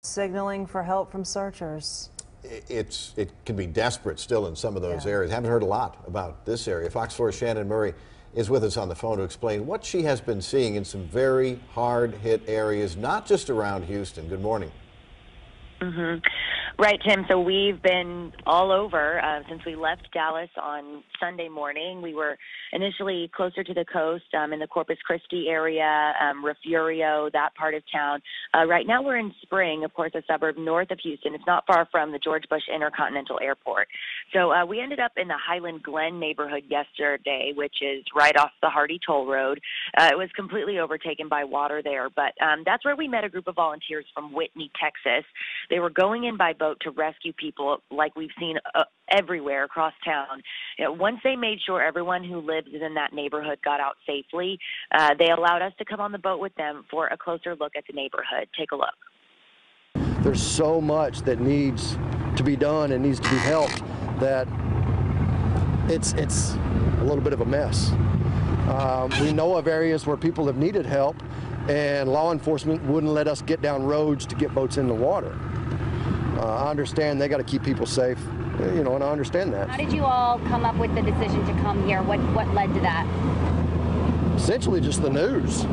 signaling for help from searchers. It can be desperate still in some of those areas. Haven't heard a lot about this area. Fox 4's Shannon Murray is with us on the phone to explain what she has been seeing in some very hard-hit areas, not just around Houston. Good morning. Right, Tim. So we've been all over since we left Dallas on Sunday morning. We were initially closer to the coast in the Corpus Christi area, Refugio, that part of town. Right now we're in Spring, of course, a suburb north of Houston. It's not far from the George Bush Intercontinental Airport. So we ended up in the Highland Glen neighborhood yesterday, which is right off the Hardy Toll Road. It was completely overtaken by water there, but that's where we met a group of volunteers from Whitney, Texas. They were going in by boat to rescue people like we've seen everywhere across town. You know, once they made sure everyone who lives in that neighborhood got out safely, they allowed us to come on the boat with them for a closer look at the neighborhood. Take a look. There's so much that needs to be done and needs to be helped that it's a little bit of a mess. We know of areas where people have needed help and law enforcement wouldn't let us get down roads to get boats in the water. I understand they got to keep people safe, you know, and I understand that. How did you all come up with the decision to come here? What led to that? Essentially just the news.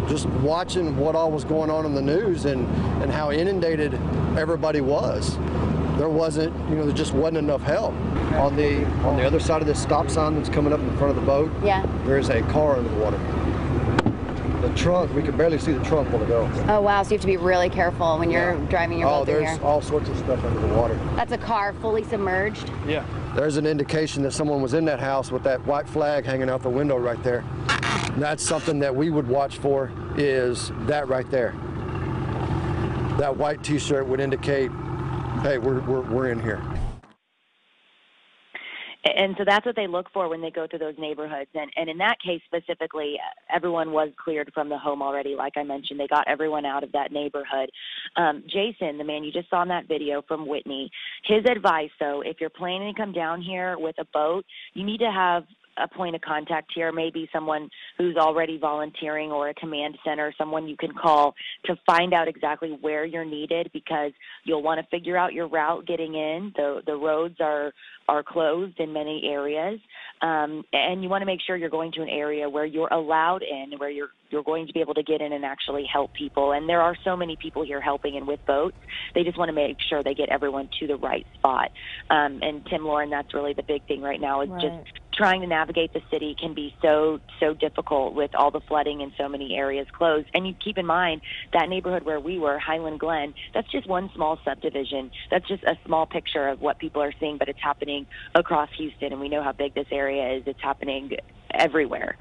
Just watching what all was going on in the news and how inundated everybody was. There wasn't, you know, there just wasn't enough help. On the other side of this stop sign that's coming up in front of the boat, there's a car under the water. The trunk, we could barely see the trunk on the go. Oh wow, so you have to be really careful when you're driving your boat through here. There's all sorts of stuff under the water. That's a car fully submerged? Yeah. There's an indication that someone was in that house with that white flag hanging out the window right there. That's something that we would watch for, is that right there. That white t-shirt would indicate, hey, we're in here. And so that's what they look for when they go through those neighborhoods. And in that case specifically, everyone was cleared from the home already. Like I mentioned, they got everyone out of that neighborhood. Jason, the man you just saw in that video from Whitney, his advice, though, if you're planning to come down here with a boat, you need to have a point of contact here, maybe someone who's already volunteering or a command center, someone you can call to find out exactly where you're needed, because you'll want to figure out your route getting in. The roads are closed in many areas, and you want to make sure you're going to an area where you're allowed in, where you're going to be able to get in and actually help people. And there are so many people here helping and with boats. They just want to make sure they get everyone to the right spot. And Tim, Lauren, that's really the big thing right now, is just trying to navigate the city can be so difficult with all the flooding and so many areas closed. And you keep in mind that neighborhood where we were, Highland Glen, that's just one small subdivision. That's just a small picture of what people are seeing, but it's happening across Houston, and we know how big this area is. It's happening everywhere.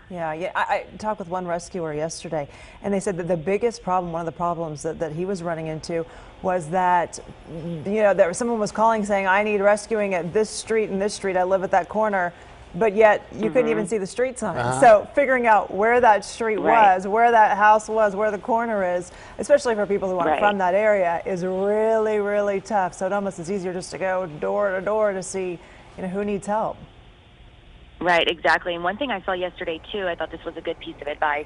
Yeah. I talked with one rescuer yesterday, and they said that the biggest problem, one of the problems that he was running into, was that, you know, that someone was calling saying, I need rescuing at this street and this street. I live at that corner. But yet you couldn't even see the street sign. So figuring out where that street was, where that house was, where the corner is, especially for people who aren't from that area, is really, really tough. So it almost is easier just to go door to door to see, you know, who needs help. Right, exactly. And one thing I saw yesterday, too, I thought this was a good piece of advice.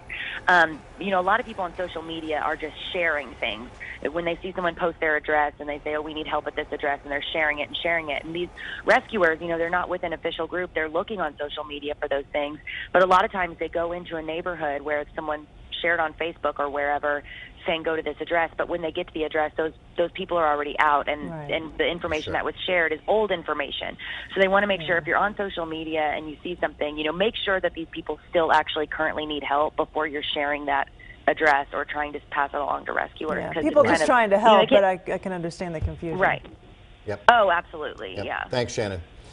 You know, a lot of people on social media are just sharing things. When they see someone post their address and they say, oh, we need help at this address, and they're sharing it and sharing it. And these rescuers, you know, they're not with an official group. They're looking on social media for those things. But a lot of times they go into a neighborhood where someone shared on Facebook or wherever saying go to this address, but when they get to the address, those people are already out, and the information that was shared is old information. So they want to make sure if you're on social media and you see something, you know, make sure that these people still actually currently need help before you're sharing that address or trying to pass it along to rescuers. Yeah. People just trying to help, but I can understand the confusion. Right. Yep. Oh, absolutely. Yep. Yeah. Thanks, Shannon.